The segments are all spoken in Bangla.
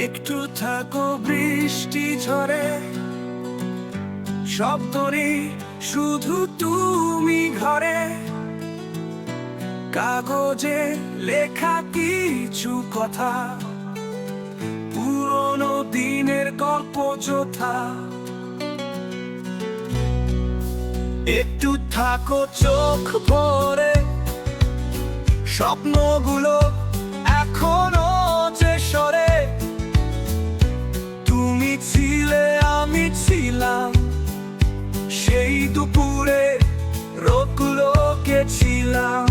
একটু থাকো বৃষ্টি ঝরে, শব্দ নেই শুধু তুমি ঘরে। কাগজে লেখা কিছু কথা, পুরনো দিনের গল্প যোথা। একটু থাকো চোখ ভরে, স্বপ্নগুলো এখনো যে সরে। তুমি ছিলে আমি ছিলাম, সেই দুপুরে রোদগুলোকে ছিলাম।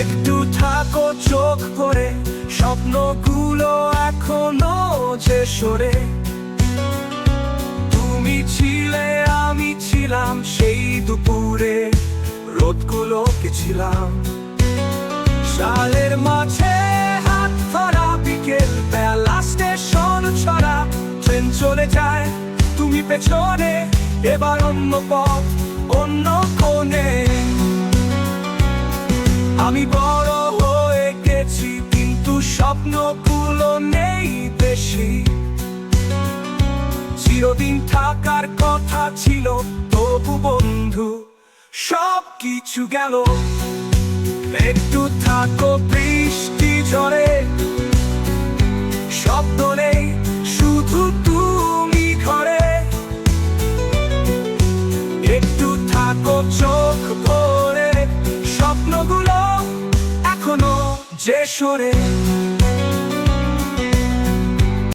একটু থাকো চোখ ভরে, স্বপ্নগুলো এখনো যে সরে। তুমি ছিলে আমি ছিলাম, সেই দুপুরে রোদগুলোকে ছিলাম। সালের মাঝে হাত ধরা বিকেল বেলা, স্টেশন ছড়া, ট্রেন চলে যায়, তুমি পেছনে, এবার অন্য পথ অন্য কোণে। আমি বড় হয়ে গেছি, কিন্তু স্বপ্নগুলো নেই বেশি। চিরদিন থাকার কথা ছিল, তবু বন্ধু সব কিছু গেল। একটু থাকো বৃষ্টি ঝরে, শব্দ নেই শুধু তুমি ঘরে। একটু থাকো চোখ ভরে, স্বপ্নগুলো এখনো যে সরে।